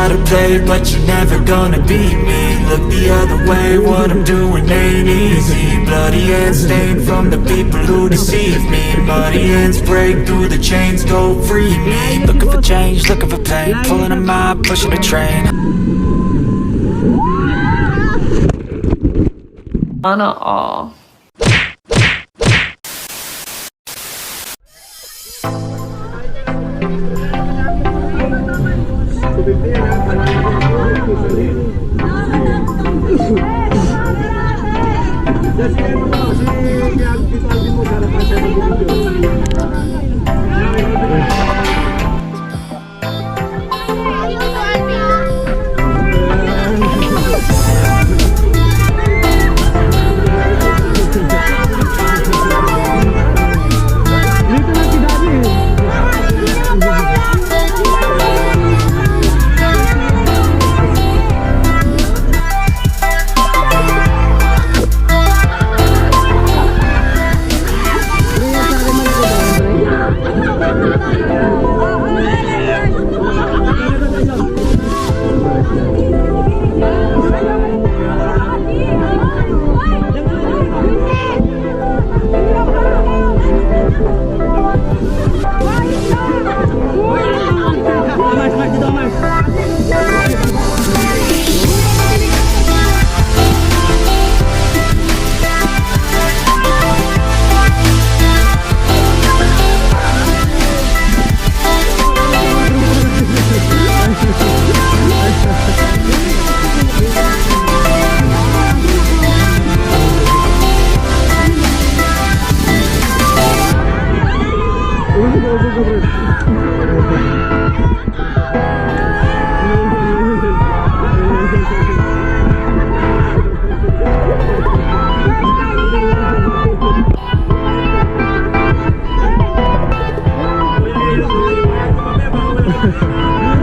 how to play, but you're never gonna beat me. Look the other way, what I'm doing ain't easy. Bloody hands stained from the people who deceive me. Muddy hands break through the chains, go free me. Looking for change, looking for pain, pulling a mob, pushing a train. Sana all.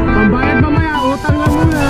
Pambayad mamaya, utang lang muna.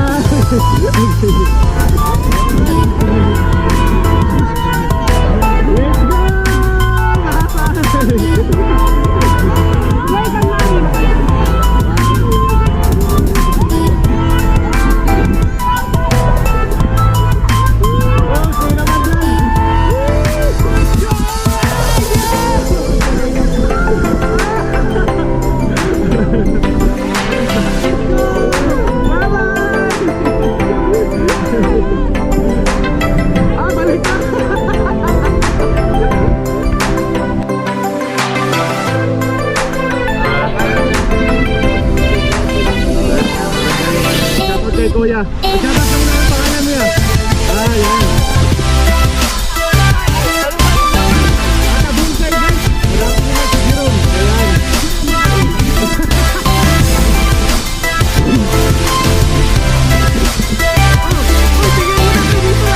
Kuya, magsabat lang na ang pangalan mo yan. Ayan. Matabungkay guys. Wala ko na si Jerome. Ayan. Sige mo na kayo dito ha.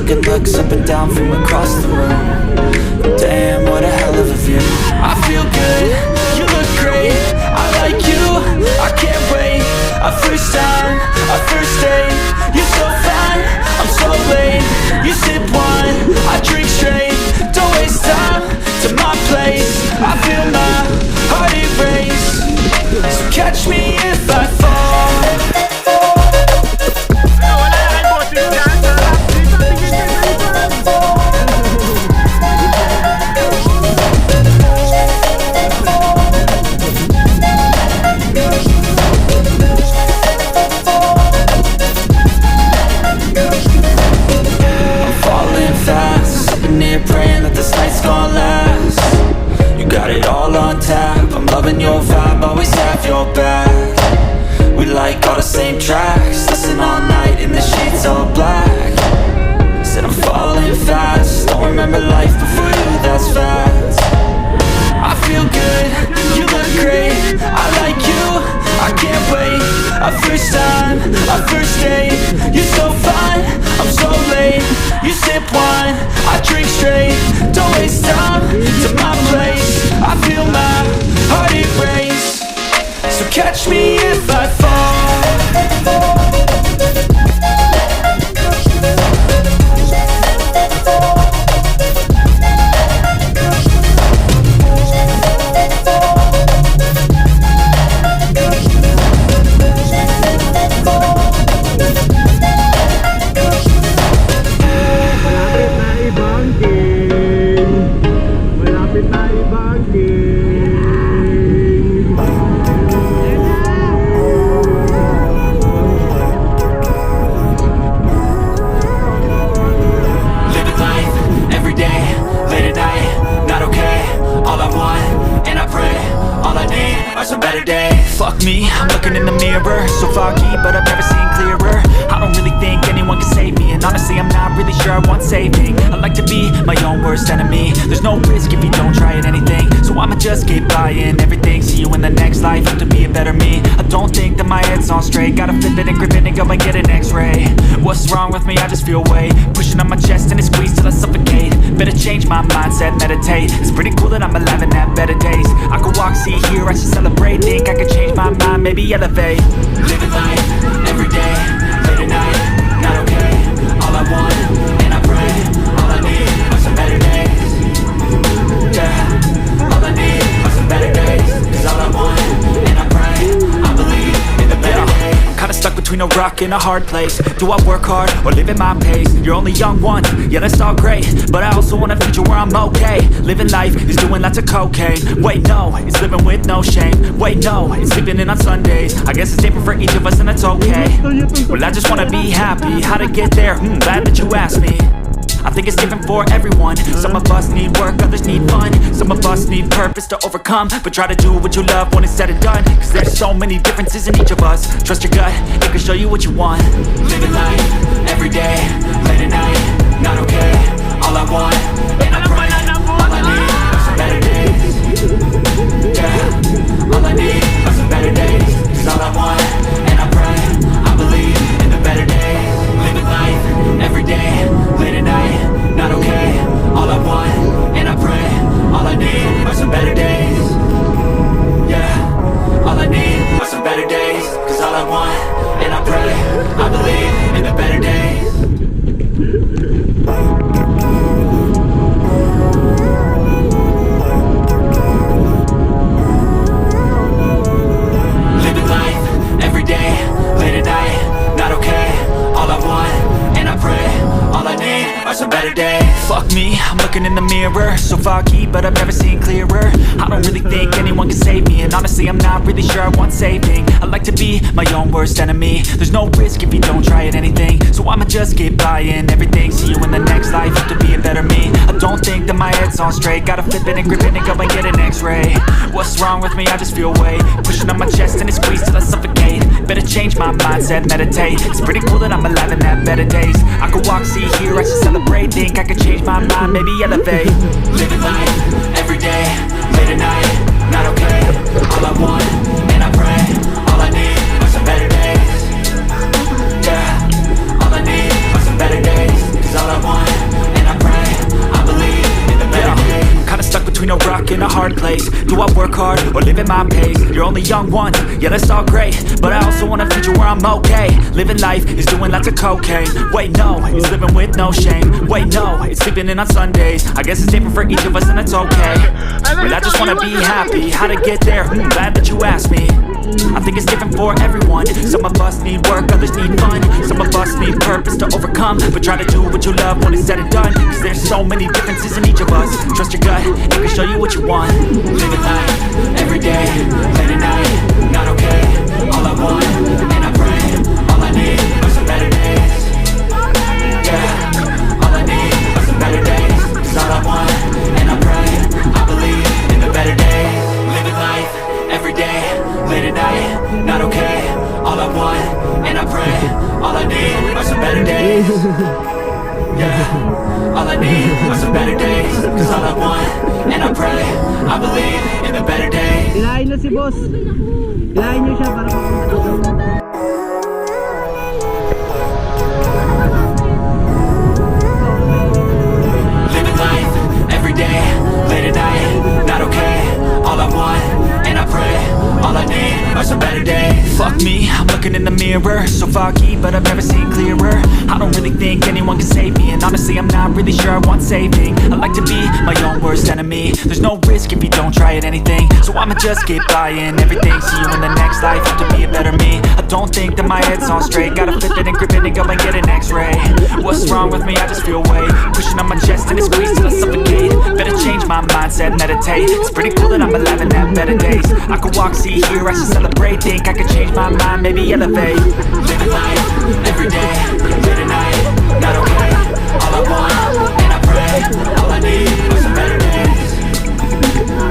good looks up and down from across the room. Damn, what a hell of a view. I feel good, you look great, I like you, I can't wait. A first time, a first date, you're so fine, I'm so late. You sip wine, I drink straight, don't waste time to my place. I feel my heart erase, so catch me if I fall. Praying that this night's gonna last. You got it all on tap, I'm loving your vibe, always have your back. We like all the same tracks, listen all night in the sheets all black. Said I'm falling fast, don't remember life before you, that's facts. I feel good, you look great, I like you, I can't wait. A first time, a first date, you're so fine, I'm so late. You sip wine, I drink straight, don't waste time to my place. I feel my heart erase, so catch me if I fall. Some better days. Fuck me, I'm looking in the mirror, so foggy, but I've never seen clearer. I don't really think anyone can save me, and honestly I'm not really sure I want saving. I like to be my own worst enemy. There's no risk if you don't try at anything, so I'ma just keep buying everything. See you in the next life, have to be a better me. I don't think that my head's on straight, gotta flip it and grip it and go and get an x-ray. What's wrong with me? I just feel weight pushing on my chest and it squeezes till I suffocate. Better change my mindset, meditate. It's pretty cool that I'm alive and have better days. I could walk, see, hear, I should celebrate. Think I could change my mind, maybe elevate. Living life, every day, late at night, not okay. All I want, and I pray, all I need are some better days. Yeah, all I need are some better days. Cause all I want, and I pray, I believe in the better days. Kinda stuck between a rock and a hard place. Do I work hard or live at my pace? You're only young once, yeah that's all great, but I also want a future where I'm okay. Living life is doing lots of cocaine. Wait no, it's living with no shame. Wait no, it's sleeping in on Sundays. I guess it's different for each of us and that's okay. Well I just wanna be happy, how to get there? Glad that you asked me. I think it's different for everyone. Some of us need work, others need fun. Some of us need purpose to overcome, but try to do what you love when it's said and done. Cause there's so many differences in each of us. Trust your gut, it can show you what you want. Living life, every day, late at night, not okay. All I want, and I pray, all I need are some better days. Yeah, all I need are some better days. Cause all I want, and I pray, I believe in the better days. Living life, every day, late at night, not okay. All I want, and I pray, all I need are some better days. Yeah, all I need are some better days. Cause all I want, and I pray, I believe in the better days. Living life, every day, late at night, not okay. All I want, and I pray, all I need are some better days. Fuck me, I'm looking in the mirror, so foggy, but I've never seen clearer. I don't really think anyone can save me, and honestly I'm not really sure I want saving. I like to be my own worst enemy. There's no risk if you don't try at anything, so I'ma just keep buying everything. See you in the next life, have to be a better me. I don't think that my head's on straight, gotta flip it and grip it and go and get an x-ray. What's wrong with me? I just feel weight pushing on my chest and it squeezes till I suffocate. Better change my mindset, meditate. It's pretty cool that I'm alive and have better days. I could walk, see, hear, I should celebrate. Think I could change my mind, maybe elevate. Living life, every day, late at night, not okay. All I want, and I pray, all I need are some better days. Yeah, all I need are some better days. Cause all I want, hard place. Do I work hard or live at my pace? You're only young once, yeah that's all great, but I also want a future where I'm okay. Living life is doing lots of cocaine. Wait no, it's living with no shame. Wait no, it's sleeping in on Sundays. I guess it's different for each of us and it's okay. But I just wanna be happy. How to get there? Glad that you asked me. I think it's different for everyone. Some of us need work, others need fun. Some of us need purpose to overcome. But try to do what you love when it's said and done, cause there's so many differences in each of us. Trust your gut, it can show you what you want. Living life, everyday, late at night, not okay. All I want, and I pray, all I need are some better days. Yeah, all I need are some better days. Cause all I want, and I pray, I believe in the better days. Living life, everyday, late at night, not okay. All I want, and I pray, all I need are some better days. Yeah, all I need are some better days. Cause all I want, and I pray, I believe in the better days. Ilahin na si boss. Ilahin nyo siya para mapunta dito. Living life, everyday, late at night, not okay. All I want, and I pray, all I need are some better days. Fuck me, I'm looking in the mirror, so foggy, but I've never seen clearer. I don't really think anyone can save me, and honestly I'm not really sure I want saving. I like to be my own worst enemy. There's no risk if you don't try at anything, so I'ma just keep buying everything. See you in the next life, have to be a better me. I don't think that my head's on straight. Gotta flip it and grip it and go and get an x-ray. What's wrong with me? I just feel weight pushing on my chest and it squeezes till I suffocate. Better change my mindset, meditate. It's pretty cool that I'm alive and have better days. I could walk, see, hear, I should celebrate. Think I could change my mind, maybe elevate. Living life, everyday, late at night, not okay. All I want, and I pray, all I need are some better days.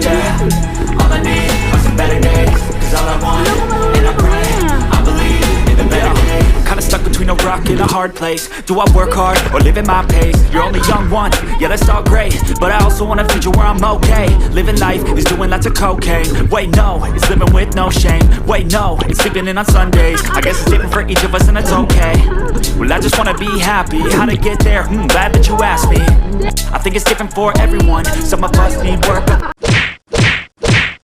Yeah, all I need are some better days. Cause all I want, and I pray, I believe in the better days. Kinda stuck between a rock and a hard place. Do I work hard or live at my pace? You're only young once, yeah that's all great, but I also want a future where I'm okay. Living life is doing lots of cocaine. Wait no, it's living with no shame. Wait no, it's sleeping in on Sundays. I guess it's different for each of us and it's okay. Well I just wanna be happy. How to get there? Glad that you asked me. I think it's different for everyone. Some of us need work,